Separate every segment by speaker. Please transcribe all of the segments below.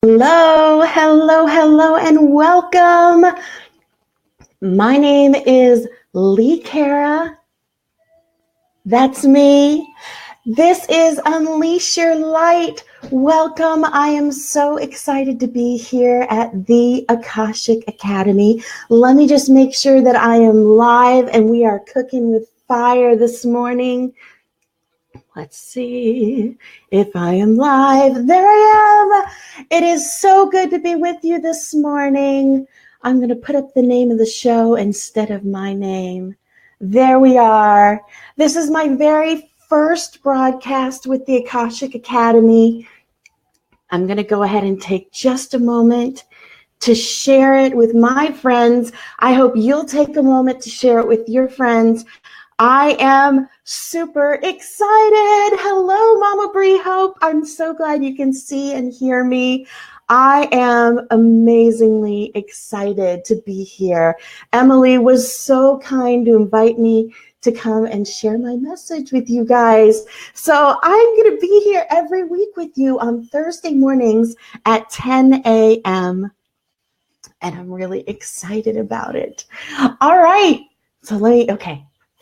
Speaker 1: Hello, hello, hello, and welcome. My name is Cara. That's me. This is Unleash Your Light. Welcome. I am so excited to be here at the Akashic Academy. Let me just make sure that I am live and we are cooking with fire this morning. Let's see if I am live. There I am. It is so good to be with you this morning. I'm going to put up the name of the show instead of my name. There we are. This is my very first broadcast with the Akashic Academy. I'm going to go ahead and take just a moment to share it with my friends. I hope you'll take a moment to share it with your friends. I am super excited. Hello, Mama Bree Hope. I'm so glad you can see and hear me. I am amazingly excited to be here. Emily was so kind to invite me to come and share my message with you guys. So I'm going to be here every week with you on Thursday mornings at 10 a.m. And I'm really excited about it. All right. So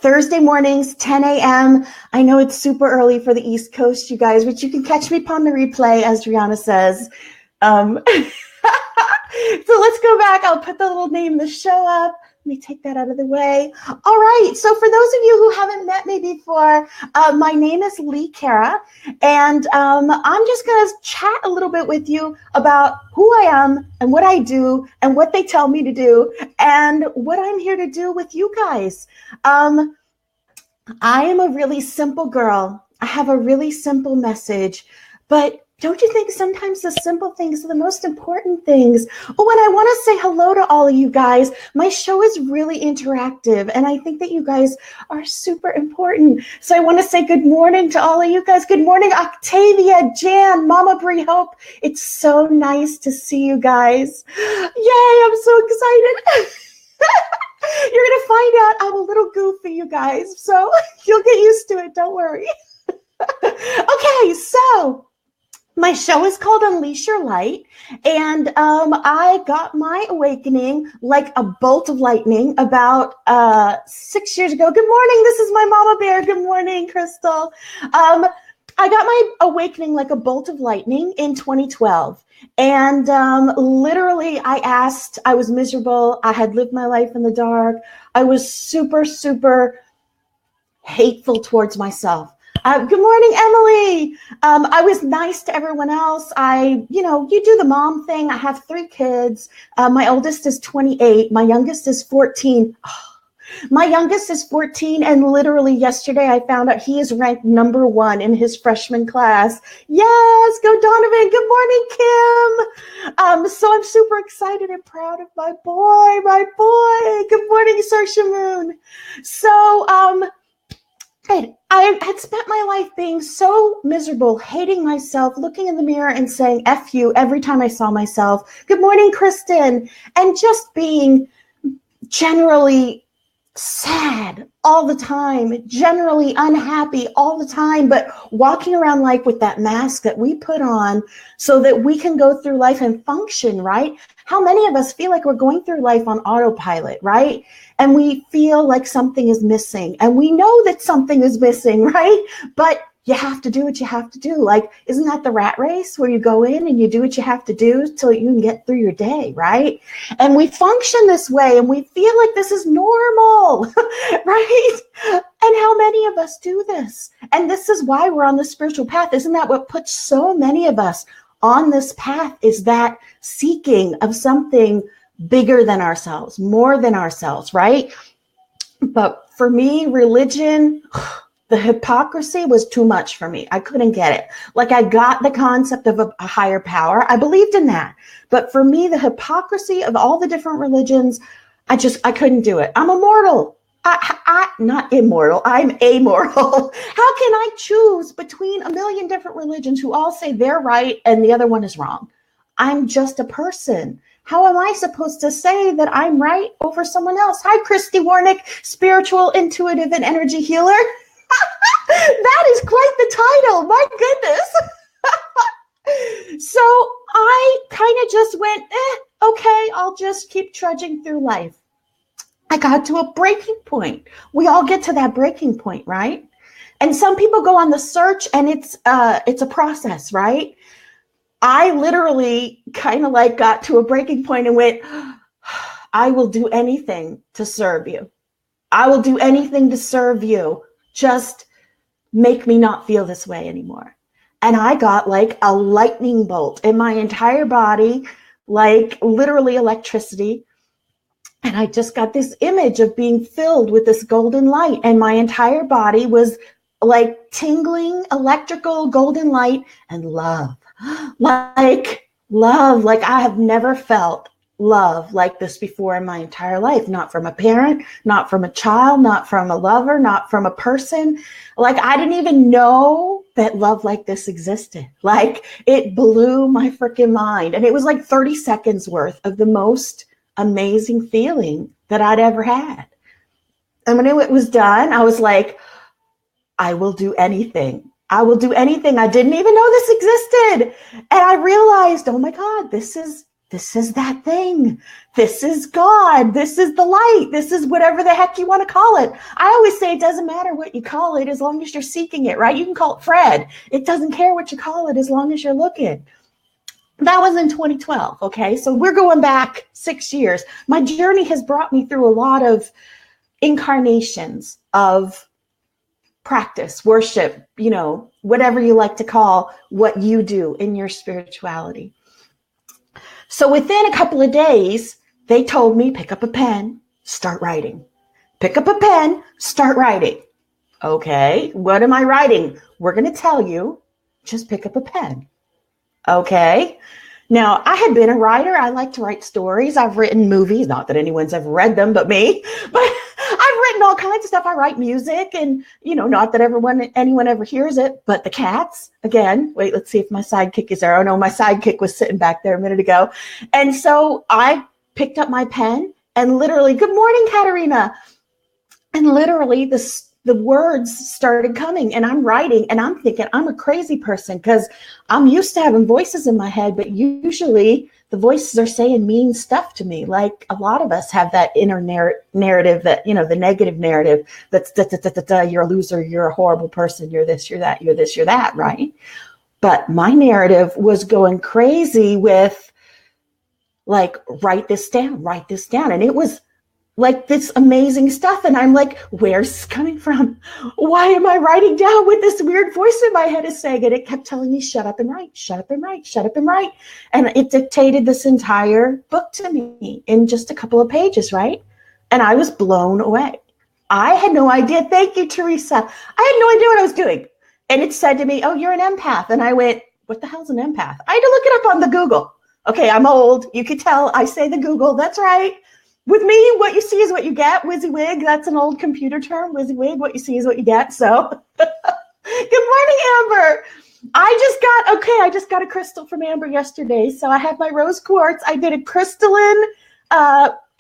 Speaker 1: Thursday mornings, 10 a.m. I know it's super early for the East Coast, you guys, but you can catch me upon the replay, as Rihanna says. So let's go back. I'll put the little name of the show up. Let me take that out of the way. All right. So for those of you who haven't met me before, my name is Cara, and I'm just going to chat a little bit with you about who I am and what I do and what they tell me to do and what I'm here to do with you guys. I am a really simple girl. I have a really simple message, but don't you think sometimes the simple things are the most important things? Oh, and I want to say hello to all of you guys. My show is really interactive, and I think that you guys are super important. So I want to say good morning to all of you guys. Good morning, Octavia, Jan, Mama Bree Hope. It's so nice to see you guys. Yay, I'm so excited. You're going to find out I'm a little goofy, you guys, so you'll get used to it. Don't worry. Okay, so my show is called Unleash Your Light, and I got my awakening like a bolt of lightning about 6 years ago. Good morning. This is my mama bear. Good morning, Crystal. I got my awakening like a bolt of lightning in 2012. And literally, I was miserable. I had lived my life in the dark. I was super, super hateful towards myself. Good morning, Emily. I was nice to everyone else. You do the mom thing. I have 3 kids. My oldest is 28. My youngest is 14. My youngest is 14, and literally yesterday I found out he is ranked number 1 in his freshman class. Yes, go Donovan. Good morning, Kim. So I'm super excited and proud of my boy. Good morning, Saoirse Moon. So, I had spent my life being so miserable, hating myself, looking in the mirror and saying F you every time I saw myself. Good morning, Kristen. And just being generally sad all the time, generally unhappy all the time, but walking around life with that mask that we put on so that we can go through life and function, right? How many of us feel like we're going through life on autopilot, right? And we feel like something is missing, and we know that something is missing, right? But you have to do what you have to do. Like, isn't that the rat race where you go in and you do what you have to do till you can get through your day, right? And we function this way and we feel like this is normal, right? And how many of us do this? And this is why we're on the spiritual path. Isn't that what puts so many of us on this path, is that seeking of something bigger than ourselves, more than ourselves, right? But for me, religion, the hypocrisy was too much for me. I couldn't get it. Like, I got the concept of a higher power. I believed in that. But for me, the hypocrisy of all the different religions, I couldn't do it. I'm immortal. Not immortal. I'm amoral. How can I choose between a million different religions who all say they're right and the other one is wrong? I'm just a person. How am I supposed to say that I'm right over someone else? Hi, Christy Warnick, spiritual, intuitive, and energy healer. That is quite the title. My goodness. So I of just went, okay, I'll just keep trudging through life. I got to a breaking point. We all get to that breaking point, right? And some people go on the search, and it's a process, right? I literally kind of like got to a breaking point and went, I will do anything to serve you. I will do anything to serve you. Just make me not feel this way anymore. And I got like a lightning bolt in my entire body, like literally electricity. And I just got this image of being filled with this golden light, and my entire body was like tingling electrical golden light and love. Like love, like I have never felt love like this before in my entire life. Not from a parent, not from a child, not from a lover, not from a person. Like I didn't even know that love like this existed. Like it blew my freaking mind. And it was like 30 seconds worth of the most amazing feeling that I'd ever had. And when it was done, I was like, I will do anything. I will do anything. I didn't even know this existed. And I realized, oh my God, this is that thing. This is God. This is the light. This is whatever the heck you want to call it. I always say it doesn't matter what you call it as long as you're seeking it, right? You can call it Fred. It doesn't care what you call it as long as you're looking. That was in 2012. Okay. So we're going back 6 years. My journey has brought me through a lot of incarnations of practice, worship, whatever you like to call what you do in your spirituality. So within a couple of days, they told me, pick up a pen, start writing. Pick up a pen, start writing. Okay, what am I writing? We're going to tell you, just pick up a pen. Okay. Now, I had been a writer. I like to write stories. I've written movies, not that anyone's ever read them but me, but I've written all kinds of stuff. I write music, and, not that anyone ever hears it, but the cats, again, wait, let's see if my sidekick is there. Oh no, my sidekick was sitting back there a minute ago. And so I picked up my pen and literally, good morning, Katarina. And literally the words started coming, and I'm writing, and I'm thinking I'm a crazy person because I'm used to having voices in my head, but usually the voices are saying mean stuff to me. Like a lot of us have that inner narrative that, the negative narrative that's you're a loser, you're a horrible person, you're this, you're that, you're this, you're that, right? But my narrative was going crazy with like, write this down. And it was like this amazing stuff. And I'm like, where's this coming from? Why am I writing down what this weird voice in my head is saying? And it kept telling me, shut up and write, shut up and write, shut up and write. And it dictated this entire book to me in just a couple of pages, right? And I was blown away. I had no idea. Thank you, Teresa. I had no idea what I was doing. And it said to me, oh, you're an empath. And I went, what the hell's an empath? I had to look it up on the Google. Okay, I'm old. You could tell I say the Google. That's right. With me, what you see is what you get. WYSIWYG, that's an old computer term. WYSIWYG, what you see is what you get. So, good morning, Amber. I just got a crystal from Amber yesterday. So I have my rose quartz. I did a crystalline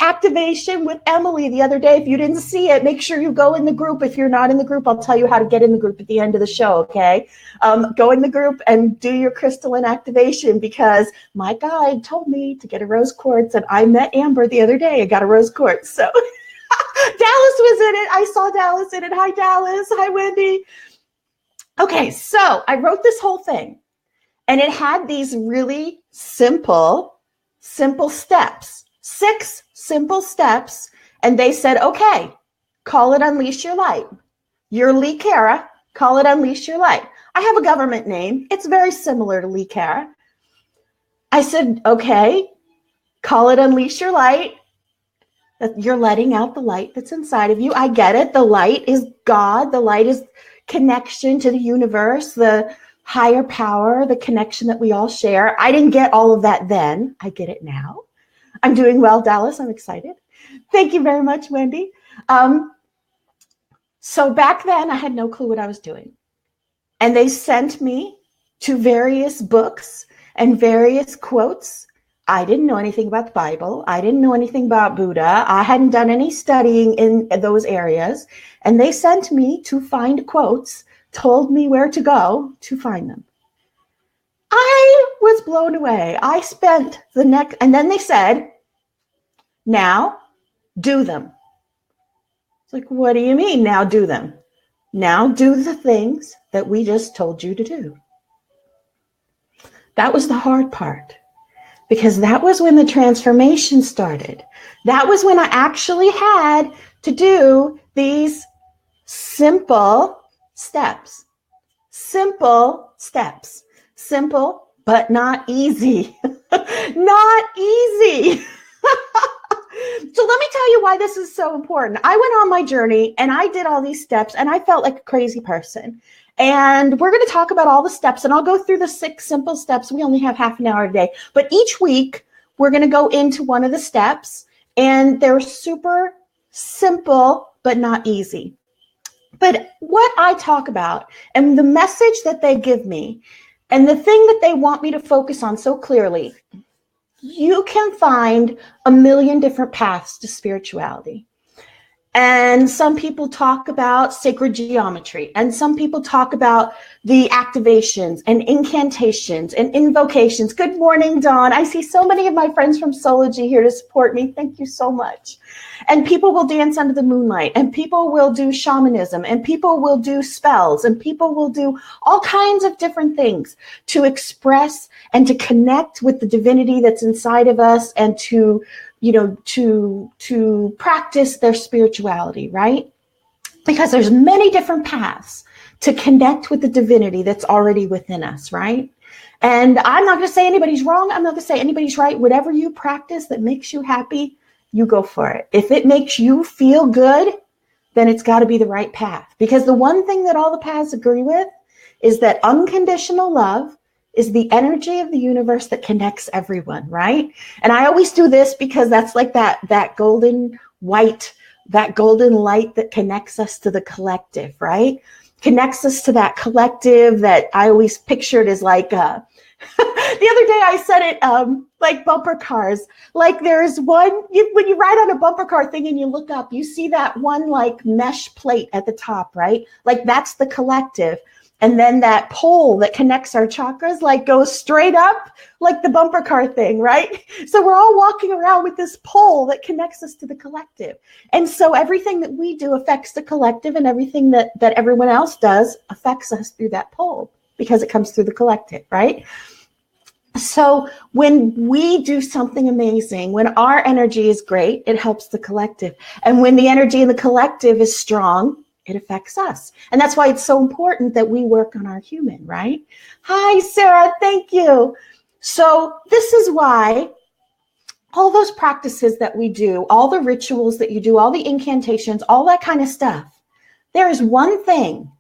Speaker 1: activation with Emily the other day. If you didn't see it, make sure you go in the group. If you're not in the group, I'll tell you how to get in the group at the end of the show, okay? Go in the group and do your crystalline activation, because my guide told me to get a rose quartz, and I met Amber the other day and got a rose quartz. So Dallas was in it. I saw Dallas in it. Hi, Dallas. Hi, Wendy. Okay, so I wrote this whole thing, and it had these really simple steps. 6 simple steps. And they said, okay, call it Unleash Your Light. You're Lee Cara, call it Unleash Your Light. I have a government name. It's very similar to Lee Cara. I said, okay, call it Unleash Your Light. You're letting out the light that's inside of you. I get it. The light is God. The light is connection to the universe, the higher power, the connection that we all share. I didn't get all of that then. I get it now. I'm doing well, Dallas. I'm excited. Thank you very much, Wendy. So back then, I had no clue what I was doing. And they sent me to various books and various quotes. I didn't know anything about the Bible. I didn't know anything about Buddha. I hadn't done any studying in those areas. And they sent me to find quotes, told me where to go to find them. I was blown away. I spent the next, and then they said, now do them. It's like, what do you mean now do them? Now do the things that we just told you to do. That was the hard part, because that was when the transformation started. That was when I actually had to do these simple steps. Simple steps. Simple, but not easy. Not easy. So let me tell you why this is so important. I went on my journey and I did all these steps and I felt like a crazy person. And we're going to talk about all the steps, and I'll go through the 6 simple steps. We only have half an hour a day, but each week we're going to go into one of the steps, and they're super simple, but not easy. But what I talk about and the message that they give me and the thing that they want me to focus on so clearly, you can find a million different paths to spirituality. And some people talk about sacred geometry, and some people talk about the activations and incantations and invocations. Good morning, Dawn. I see so many of my friends from Soulology here to support me. Thank you so much. And people will dance under the moonlight, and people will do shamanism, and people will do spells, and people will do all kinds of different things to express and to connect with the divinity that's inside of us, and to practice their spirituality, right? Because there's many different paths to connect with the divinity that's already within us, right? And I'm not going to say anybody's wrong. I'm not going to say anybody's right. Whatever you practice that makes you happy, you go for it. If it makes you feel good, then it's got to be the right path. Because the one thing that all the paths agree with is that unconditional love is the energy of the universe that connects everyone, right? And I always do this because that's like that golden white, that golden light that connects us to the collective, right? Connects us to that collective that I always pictured as like, the other day I said it like bumper cars. Like there's one, when you ride on a bumper car thing and you look up, you see that one like mesh plate at the top, right? Like that's the collective. And then that pole that connects our chakras like goes straight up like the bumper car thing, right? So we're all walking around with this pole that connects us to the collective. And so everything that we do affects the collective, and everything that everyone else does affects us through that pole because it comes through the collective, right? So when we do something amazing, when our energy is great, it helps the collective. And when the energy in the collective is strong, it affects us. And that's why it's so important that we work on our human, right? Hi, Sarah. Thank you. So this is why all those practices that we do, all the rituals that you do, all the incantations, all that kind of stuff, there is one thing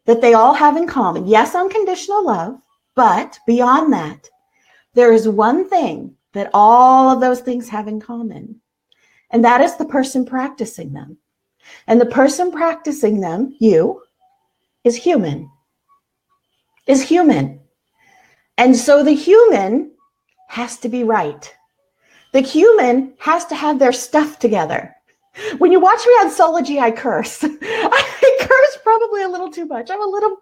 Speaker 1: that they all have in common. Yes, unconditional love, but beyond that, there is one thing that all of those things have in common, and that is the person practicing them. And the person practicing them, you, is human. Is human. And so the human has to be right. The human has to have their stuff together. When you watch me on Soulology, I curse. I curse probably a little too much. I'm a little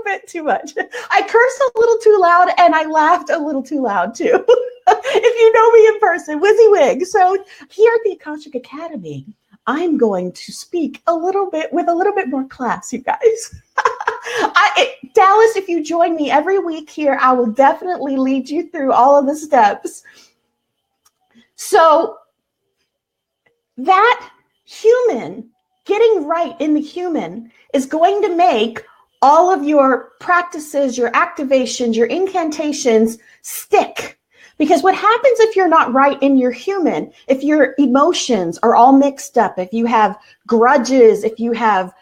Speaker 1: bit too much. I cursed a little too loud, and I laughed a little too loud too. If you know me in person, WYSIWYG. So here at the Akashic Academy, I'm going to speak a little bit more class, you guys. Dallas, if you join me every week here, I will definitely lead you through all of the steps. So that human, getting right in the human, is going to make all of your practices, your activations, your incantations stick. Because what happens if you're not right in your human, if your emotions are all mixed up, if you have grudges, if you have,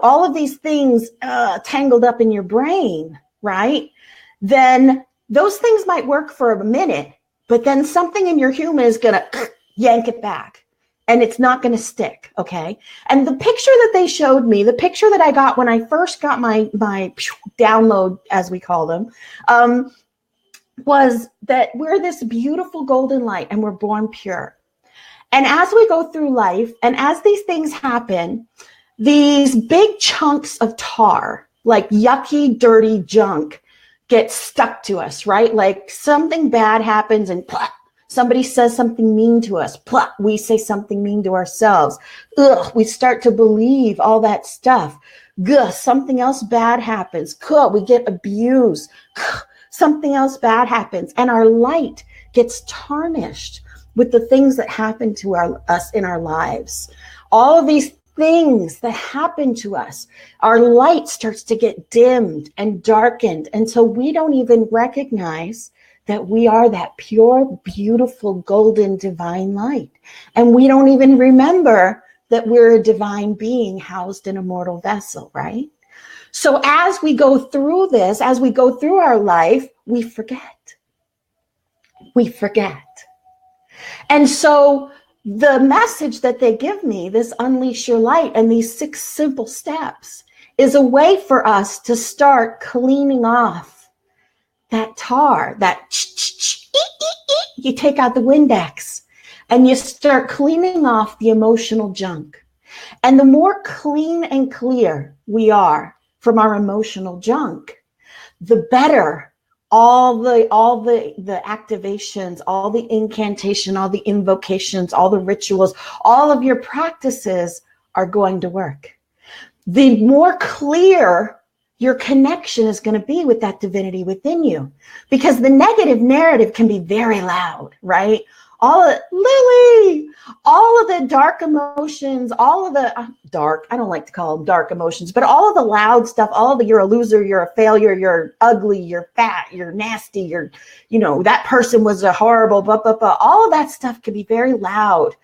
Speaker 1: all of these things tangled up in your brain, right? Then those things might work for a minute, but then something in your human is going to yank it back. And it's not going to stick, okay? And the picture that they showed me, the picture that I got when I first got my download, as we call them, was that we're this beautiful golden light and we're born pure. And as we go through life and as these things happen, these big chunks of tar, like yucky, dirty junk, get stuck to us, right? Like something bad happens and plah, somebody says something mean to us. Plah, we say something mean to ourselves. Ugh, we start to believe all that stuff. Gah, something else bad happens. Gah, we get abused. Gah, something else bad happens. And our light gets tarnished with the things that happen to us in our lives. All of these things that happen to us, our light starts to get dimmed and darkened until we don't even recognize that we are that pure, beautiful, golden, divine light. And we don't even remember that we're a divine being housed in a mortal vessel, right? So as we go through this, as we go through our life, we forget. We forget. And so the message that they give me, this Unleash Your Light and these 6 simple steps, is a way for us to start cleaning off that tar, that you take out the Windex and you start cleaning off the emotional junk. And the more clean and clear we are from our emotional junk, the better all the activations, all the incantation, all the invocations, all the rituals, all of your practices are going to work. The more clear your connection is going to be with that divinity within you, because the negative narrative can be very loud, right? All of the dark emotions, all of the dark, I don't like to call them dark emotions, but all of the loud stuff, all of the, you're a loser, you're a failure, you're ugly, you're fat, you're nasty, you're, that person was a horrible, blah, blah, blah. All of that stuff can be very loud.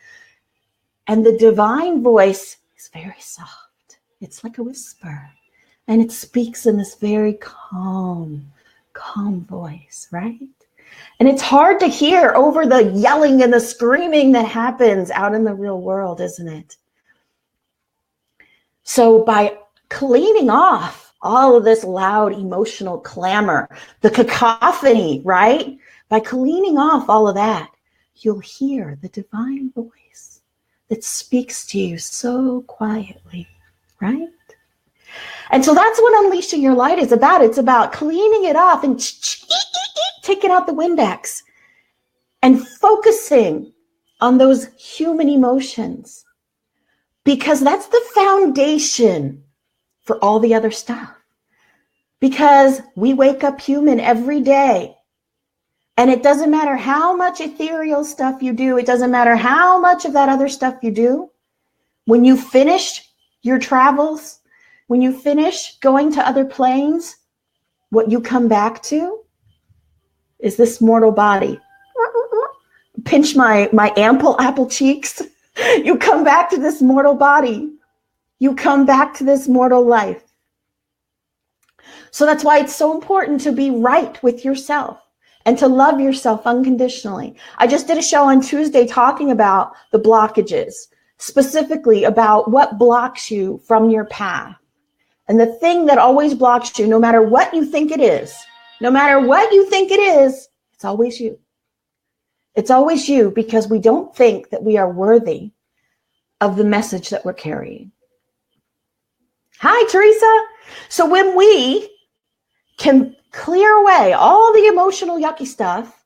Speaker 1: And the divine voice is very soft. It's like a whisper. And it speaks in this very calm voice, right? And it's hard to hear over the yelling and the screaming that happens out in the real world, isn't it? So by cleaning off all of this loud emotional clamor, the cacophony, right? By cleaning off all of that, you'll hear the divine voice that speaks to you so quietly, right? And so that's what Unleashing Your Light is about. It's about cleaning it off and taking out the Windex and focusing on those human emotions, because that's the foundation for all the other stuff. Because we wake up human every day, and it doesn't matter how much ethereal stuff you do. It doesn't matter how much of that other stuff you do. When you finish your travels, when you finish going to other planes, what you come back to is this mortal body. Pinch my ample apple cheeks. You come back to this mortal body. You come back to this mortal life. So that's why it's so important to be right with yourself and to love yourself unconditionally. I just did a show on Tuesday talking about the blockages, specifically about what blocks you from your path. And the thing that always blocks you, no matter what you think it is, it's always you. It's always you, because we don't think that we are worthy of the message that we're carrying. Hi, Teresa. So when we can clear away all the emotional yucky stuff,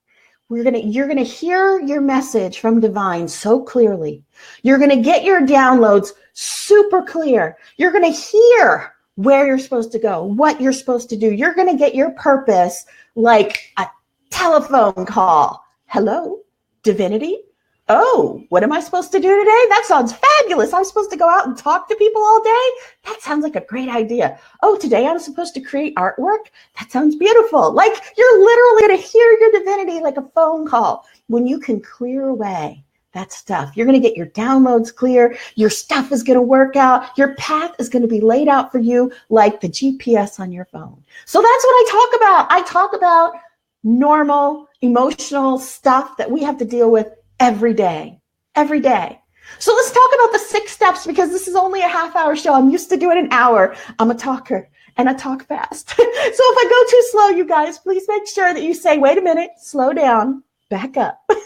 Speaker 1: you're gonna hear your message from divine so clearly. You're gonna get your downloads super clear. You're gonna hear where you're supposed to go, what you're supposed to do. You're gonna get your purpose like a telephone call. Hello, divinity? Oh, what am I supposed to do today? That sounds fabulous. I'm supposed to go out and talk to people all day? That sounds like a great idea. Oh, today I'm supposed to create artwork? That sounds beautiful. Like, you're literally going to hear your divinity like a phone call. When you can clear away that stuff, you're going to get your downloads clear. Your stuff is going to work out. Your path is going to be laid out for you like the GPS on your phone. So that's what I talk about. I talk about normal emotional stuff that we have to deal with every day. So let's talk about the 6 steps, because this is only a half-hour show. I'm used to doing an hour. I'm a talker and I talk fast. So if I go too slow, you guys, please make sure that you say, wait a minute, slow down, back up. Okay?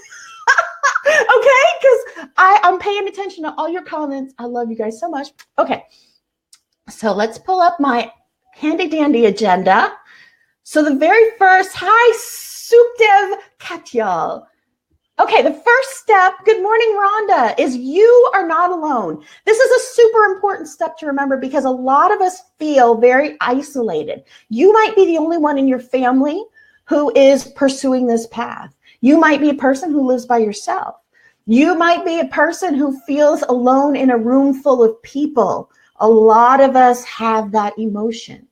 Speaker 1: Because I'm paying attention to all your comments. I love you guys so much. Okay. So let's pull up my handy dandy agenda So the very first, hi, Sukdev Katyal. Okay, the first step, good morning, Rhonda, is you are not alone. This is a super important step to remember because a lot of us feel very isolated. You might be the only one in your family who is pursuing this path. You might be a person who lives by yourself. You might be a person who feels alone in a room full of people. A lot of us have that emotion.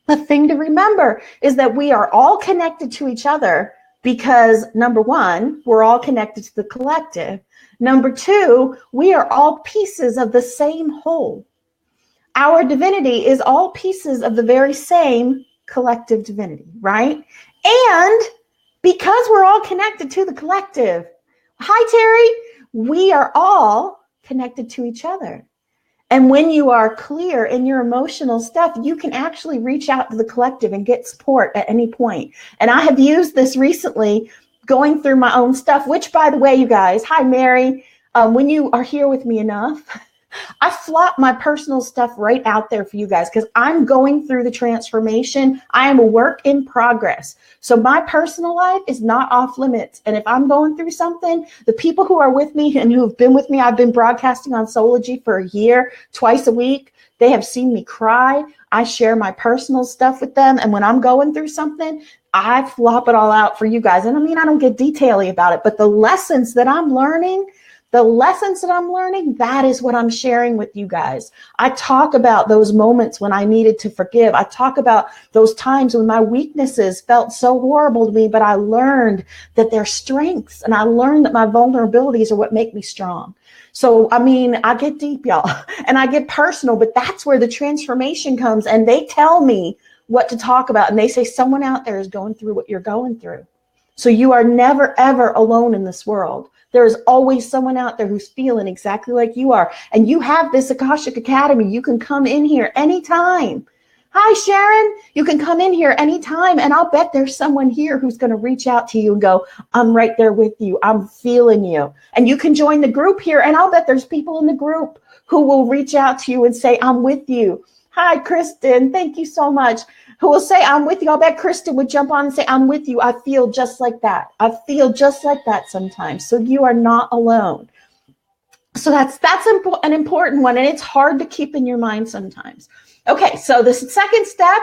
Speaker 1: The thing to remember is that we are all connected to each other because, number one, we're all connected to the collective. Number two, we are all pieces of the same whole. Our divinity is all pieces of the very same collective divinity, right? And because we're all connected to the collective, hi, Terry, we are all connected to each other. And when you are clear in your emotional stuff, you can actually reach out to the collective and get support at any point. And I have used this recently going through my own stuff, which, by the way, you guys, hi, Mary, when you are here with me enough, I flop my personal stuff right out there for you guys because I'm going through the transformation. I am a work in progress. So my personal life is not off limits. And if I'm going through something, the people who are with me and who have been with me, I've been broadcasting on Soulology for a year, twice a week. They have seen me cry. I share my personal stuff with them. And when I'm going through something, I flop it all out for you guys. And I mean, I don't get detaily about it, but the lessons that I'm learning, that is what I'm sharing with you guys. I talk about those moments when I needed to forgive. I talk about those times when my weaknesses felt so horrible to me, but I learned that they're strengths, and I learned that my vulnerabilities are what make me strong. So, I mean, I get deep, y'all, and I get personal, but that's where the transformation comes. And they tell me what to talk about, and they say someone out there is going through what you're going through. So you are never, ever alone in this world. There is always someone out there who's feeling exactly like you are. And you have this Akashic Academy. You can come in here anytime. Hi, Sharon. You can come in here anytime. And I'll bet there's someone here who's going to reach out to you and go, I'm right there with you. I'm feeling you. And you can join the group here. And I'll bet there's people in the group who will reach out to you and say, I'm with you. Hi, Kristen. Thank you so much. Who will say, I'm with you. I'll bet Kristen would jump on and say, I'm with you. I feel just like that. I feel just like that sometimes. So you are not alone. So that's an important one. And it's hard to keep in your mind sometimes. Okay, so the second step,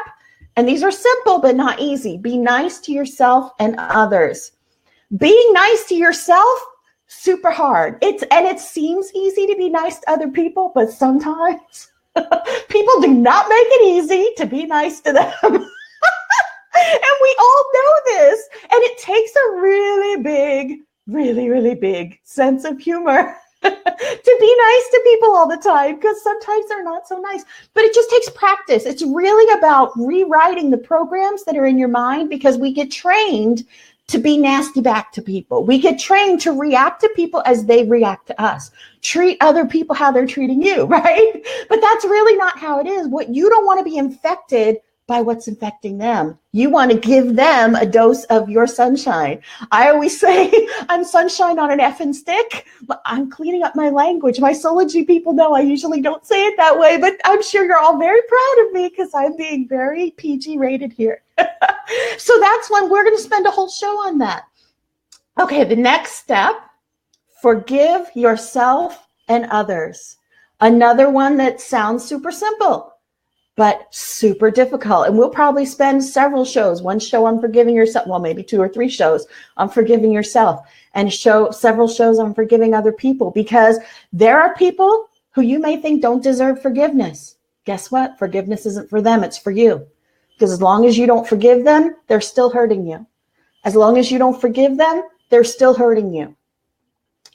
Speaker 1: and these are simple but not easy. Be nice to yourself and others. Being nice to yourself, super hard. It seems easy to be nice to other people, but sometimes people do not make it easy to be nice to them. And we all know this. And it takes a really big, really, really big sense of humor to be nice to people all the time, because sometimes they're not so nice. But it just takes practice. It's really about rewriting the programs that are in your mind, because we get trained to be nasty back to people. We get trained to react to people as they react to us. Treat other people how they're treating you, right? But that's really not how it is. What you don't want to be infected by what's infecting them. You want to give them a dose of your sunshine. I always say I'm sunshine on an effing stick, but I'm cleaning up my language. My Soulology people know I usually don't say it that way, but I'm sure you're all very proud of me because I'm being very PG rated here. So that's one. We're going to spend a whole show on that. Okay, the next step, forgive yourself and others. Another one that sounds super simple, but super difficult. And we'll probably spend several shows, one show on forgiving yourself, well, maybe 2 or 3 shows on forgiving yourself, and several shows on forgiving other people, because there are people who you may think don't deserve forgiveness. Guess what? Forgiveness isn't for them, it's for you. Because as long as you don't forgive them, they're still hurting you. As long as you don't forgive them, they're still hurting you.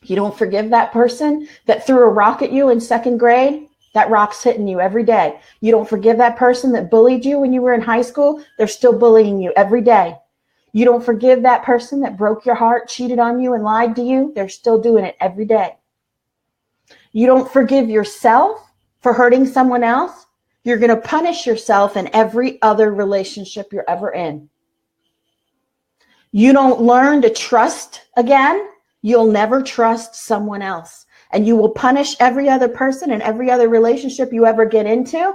Speaker 1: You don't forgive that person that threw a rock at you in 2nd grade, that rock's hitting you every day. You don't forgive that person that bullied you when you were in high school, they're still bullying you every day. You don't forgive that person that broke your heart, cheated on you, and lied to you, they're still doing it every day. You don't forgive yourself for hurting someone else, you're going to punish yourself in every other relationship you're ever in. You don't learn to trust again, you'll never trust someone else. And you will punish every other person and every other relationship you ever get into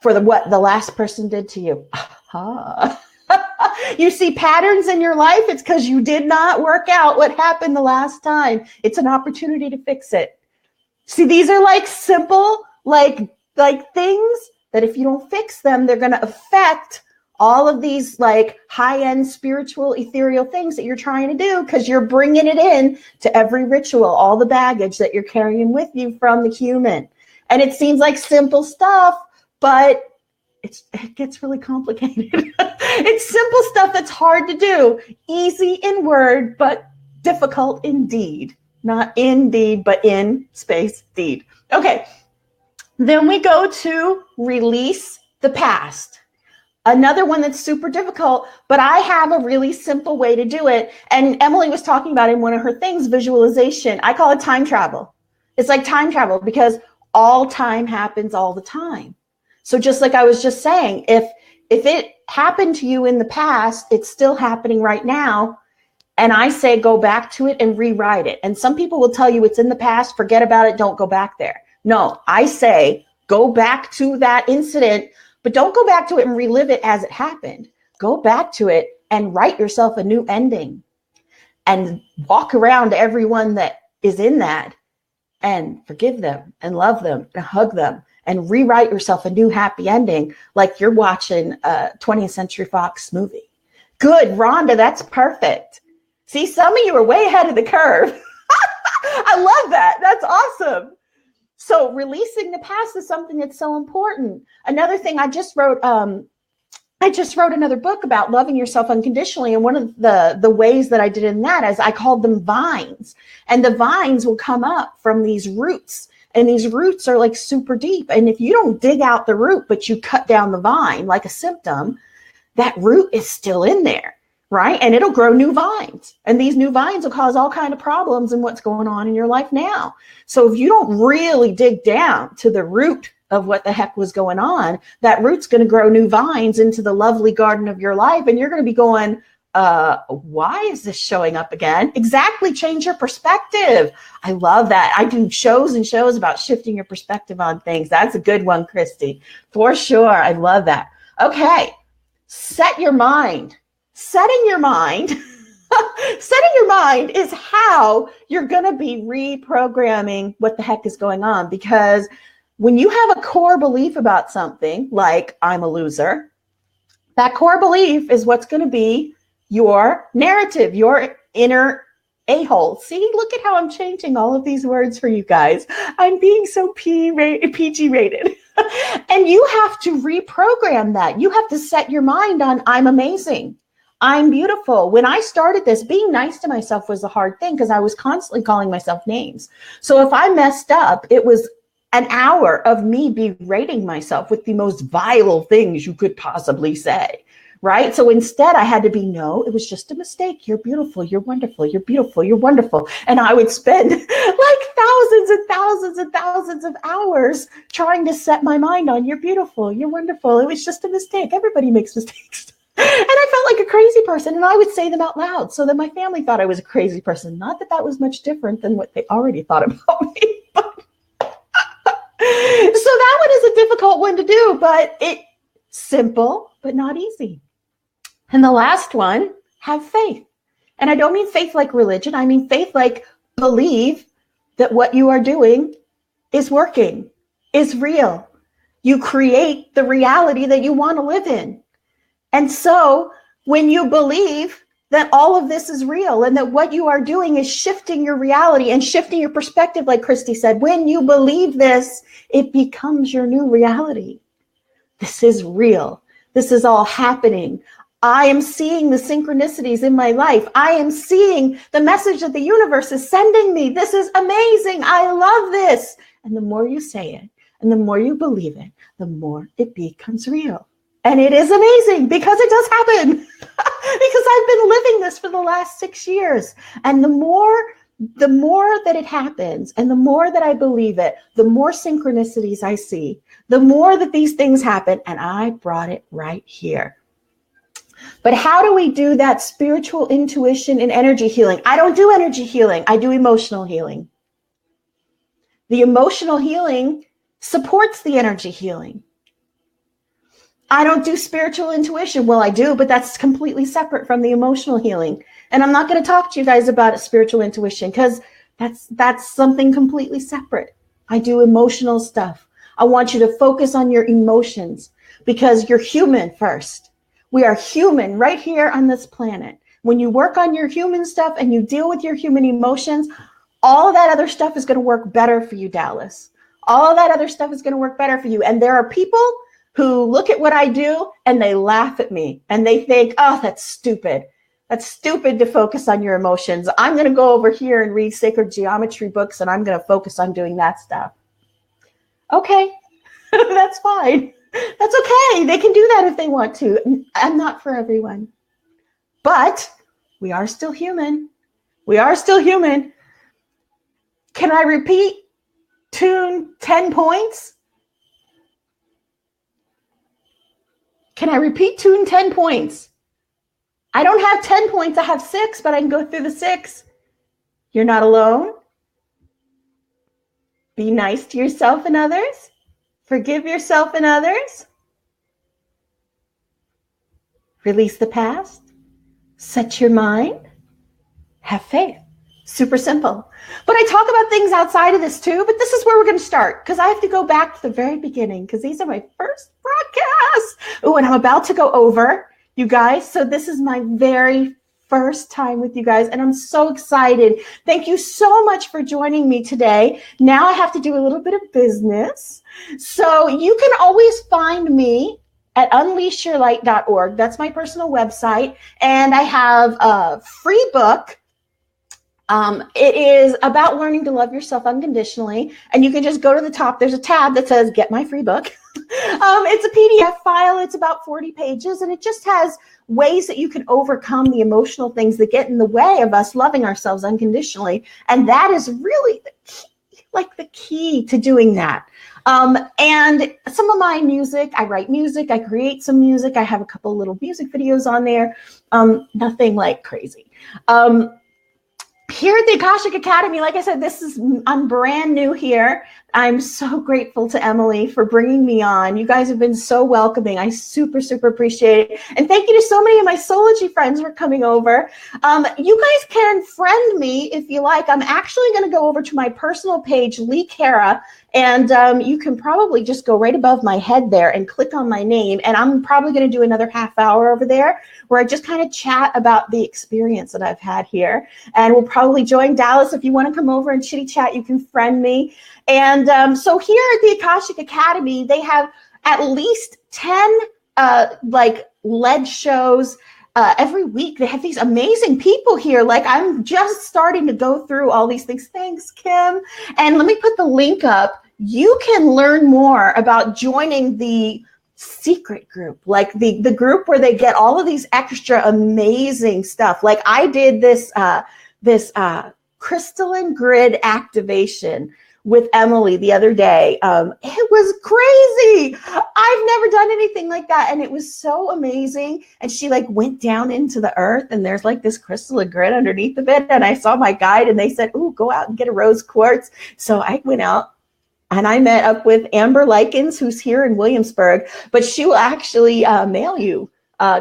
Speaker 1: for what the last person did to you. Aha. You see patterns in your life, it's because you did not work out what happened the last time. It's an opportunity to fix it. See, these are like simple, like things that if you don't fix them, they're going to affect all of these like high-end spiritual, ethereal things that you're trying to do, because you're bringing it in to every ritual, all the baggage that you're carrying with you from the human. And it seems like simple stuff, but it gets really complicated. It's simple stuff that's hard to do. Easy in word, but difficult in deed. Not in deed, but in space deed. Okay. Then we go to release the past. Another one that's super difficult, but I have a really simple way to do it. And Emily was talking about in one of her things, visualization. I call it time travel. It's like time travel because all time happens all the time. So just like I was just saying, if it happened to you in the past, it's still happening right now. And I say, go back to it and rewrite it. And some people will tell you it's in the past, forget about it, don't go back there. No, I say, go back to that incident, but don't go back to it and relive it as it happened. Go back to it and write yourself a new ending and walk around to everyone that is in that and forgive them and love them and hug them and rewrite yourself a new happy ending like you're watching a 20th Century Fox movie. Good, Rhonda, that's perfect. See, some of you are way ahead of the curve. I love that. That's awesome. So releasing the past is something that's so important. Another thing, I just wrote another book about loving yourself unconditionally. And one of the ways that I did in that is I called them vines. And the vines will come up from these roots. And these roots are like super deep. And if you don't dig out the root, but you cut down the vine like a symptom, that root is still in there, right? And it'll grow new vines. And these new vines will cause all kinds of problems in what's going on in your life now. So if you don't really dig down to the root of what the heck was going on, that root's going to grow new vines into the lovely garden of your life. And you're going to be going, why is this showing up again? Exactly. Change your perspective. I love that. I do shows and shows about shifting your perspective on things. That's a good one, Christy, for sure. I love that. Okay. Set your mind. Setting your mind is how you're going to be reprogramming what the heck is going on. Because when you have a core belief about something like I'm a loser, that core belief is what's going to be your narrative, your inner a-hole. See, look at how I'm changing all of these words for you guys. I'm being so PG rated. And you have to reprogram that. You have to set your mind on I'm amazing. I'm beautiful. When I started this, being nice to myself was a hard thing because I was constantly calling myself names. So if I messed up, it was an hour of me berating myself with the most vile things you could possibly say. Right? So instead I had to be, no, it was just a mistake. You're beautiful. You're wonderful. You're beautiful. You're wonderful. And I would spend like thousands and thousands and thousands of hours trying to set my mind on you're beautiful. You're wonderful. It was just a mistake. Everybody makes mistakes. And I felt like a crazy person. And I would say them out loud so that my family thought I was a crazy person. Not that that was much different than what they already thought about me. So that one is a difficult one to do, but it's simple, but not easy. And the last one, have faith. And I don't mean faith like religion. I mean faith like believe that what you are doing is working, is real. You create the reality that you want to live in. And so when you believe that all of this is real and that what you are doing is shifting your reality and shifting your perspective, like Christy said, when you believe this, it becomes your new reality. This is real. This is all happening. I am seeing the synchronicities in my life. I am seeing the message that the universe is sending me. This is amazing. I love this. And the more you say it and the more you believe it, the more it becomes real. And it is amazing because it does happen. Because I've been living this for the last 6 years. And the more that it happens and the more that I believe it, the more synchronicities I see, the more that these things happen. And I brought it right here. But how do we do that spiritual intuition and energy healing? I don't do energy healing. I do emotional healing. The emotional healing supports the energy healing. I don't do spiritual intuition. Well, I do, but that's completely separate from the emotional healing. And I'm not going to talk to you guys about spiritual intuition because that's something completely separate. I do emotional stuff. I want you to focus on your emotions because you're human first. We are human right here on this planet. When you work on your human stuff and you deal with your human emotions, all of that other stuff is going to work better for you, Dallas. All of that other stuff is going to work better for you. And there are people who look at what I do and they laugh at me and they think, oh, that's stupid. That's stupid to focus on your emotions. I'm going to go over here and read sacred geometry books and I'm going to focus on doing that stuff. Okay, that's fine. That's okay. They can do that if they want to. I'm not for everyone. But we are still human. We are still human. Can I repeat? Tune 10 points? Can I repeat tune 10 points? I don't have 10 points. I have 6, but I can go through the 6. You're not alone. Be nice to yourself and others. Forgive yourself and others. Release the past. Set your mind. Have faith. Super simple. But I talk about things outside of this too, but this is where we're going to start because I have to go back to the very beginning because these are my first broadcasts. Oh, and I'm about to go over, you guys. So this is my very first time with you guys and I'm so excited. Thank you so much for joining me today. Now I have to do a little bit of business. So you can always find me at unleashyourlight.org. That's my personal website. And I have a free book. It is about learning to love yourself unconditionally. And you can just go to the top. There's a tab that says, get my free book. It's a PDF file. It's about 40 pages. And it just has ways that you can overcome the emotional things that get in the way of us loving ourselves unconditionally. And that is really the key to doing that. And some of my music, I write music, I create some music. I have a couple little music videos on there. Nothing like crazy. Here at the Akashic Academy, like I said, I'm brand new here. I'm so grateful to Emily for bringing me on. You guys have been so welcoming. I super, super appreciate it. And thank you to so many of my Soulology friends for coming over. You guys can friend me if you like. I'm actually going to go over to my personal page, Cara, and you can probably just go right above my head there and click on my name. And I'm probably going to do another half hour over there where I just kind of chat about the experience that I've had here. And we'll probably join Dallas. If you want to come over and chitty chat, you can friend me. And so here at the Akashic Academy, they have at least 10 LED shows every week. They have these amazing people here. Like I'm just starting to go through all these things. Thanks, Kim. And let me put the link up. You can learn more about joining the secret group, like the group where they get all of these extra amazing stuff. Like I did this crystalline grid activation with Emily the other day. It was crazy. I've never done anything like that. And it was so amazing. And she went down into the earth and there's this crystalline grid underneath of it. And I saw my guide and they said, ooh, go out and get a rose quartz. So I went out and I met up with Amber Likens, who's here in Williamsburg, but she will actually mail you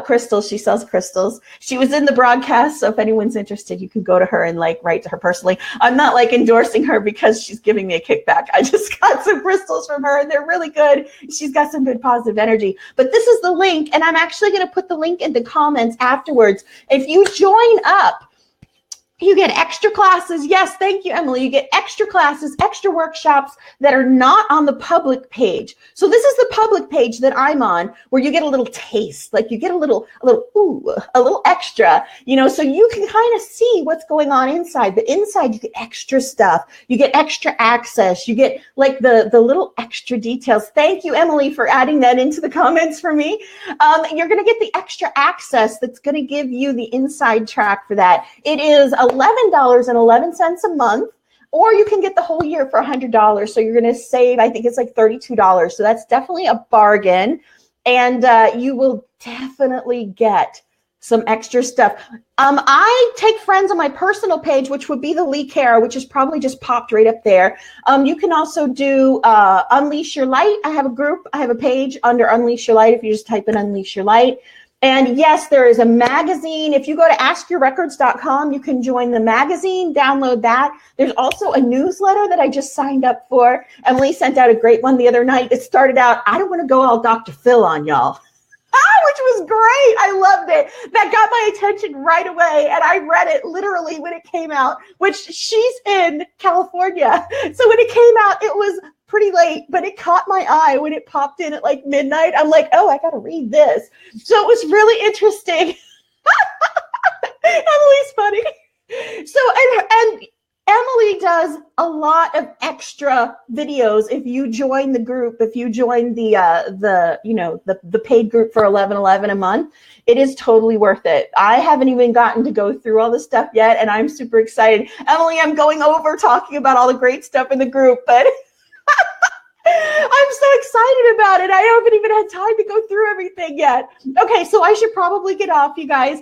Speaker 1: crystals. She sells crystals. She was in the broadcast. So if anyone's interested, you can go to her and write to her personally. I'm not endorsing her because she's giving me a kickback. I just got some crystals from her and they're really good. She's got some good positive energy, but this is the link. And I'm actually going to put the link in the comments afterwards. If you join up, you get extra classes. Yes, thank you, Emily. You get extra classes, extra workshops that are not on the public page. So this is the public page that I'm on, where you get a little taste, you get a little extra, so you can kind of see what's going on inside. But inside, you get extra stuff. You get extra access. You get the little extra details. Thank you, Emily, for adding that into the comments for me. You're going to get the extra access that's going to give you the inside track for that. It is $11.11 a month, or you can get the whole year for $100. So you're going to save, I think it's $32. So that's definitely a bargain. And you will definitely get some extra stuff. I take friends on my personal page, which would be the Lee Cara, which is probably just popped right up there. You can also do Unleash Your Light. I have a group. I have a page under Unleash Your Light if you just type in Unleash Your Light. And yes, there is a magazine. If you go to askyourrecords.com, you can join the magazine, download that. There's also a newsletter that I just signed up for. Emily sent out a great one the other night. It started out, I don't want to go all Dr. Phil on y'all. Which was great. I loved it. That got my attention right away. And I read it literally when it came out, which she's in California. So when it came out, it was pretty late, but it caught my eye when it popped in at like midnight. I'm like, oh, I got to read this. So it was really interesting. Emily's funny. So, and Emily does a lot of extra videos. If you join the group, if you join the paid group for $11.11 a month, it is totally worth it. I haven't even gotten to go through all the stuff yet, and I'm super excited. Emily, I'm going over talking about all the great stuff in the group, but I'm so excited about it. I haven't even had time to go through everything yet. Okay, so I should probably get off, you guys.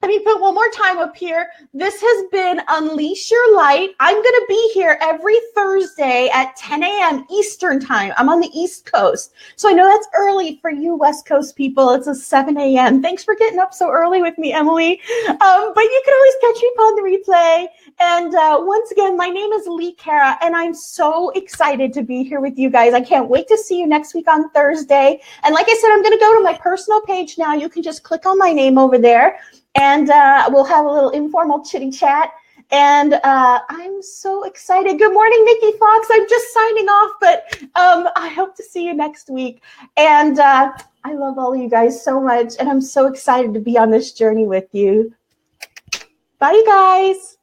Speaker 1: Let me put one more time up here. This has been Unleash Your Light. I'm going to be here every Thursday at 10 a.m. Eastern time. I'm on the East Coast. So I know that's early for you West Coast people. It's a 7 a.m. Thanks for getting up so early with me, Emily. But you can always catch me on the replay. And once again, my name is Lee Cara, and I'm so excited to be here with you guys. I can't wait to see you next week on Thursday. And like I said, I'm going to go to my personal page now. You can just click on my name over there. And we'll have a little informal chitty chat. And I'm so excited. Good morning, Nikki Fox. I'm just signing off, but I hope to see you next week. And I love all of you guys so much. And I'm so excited to be on this journey with you. Bye, you guys.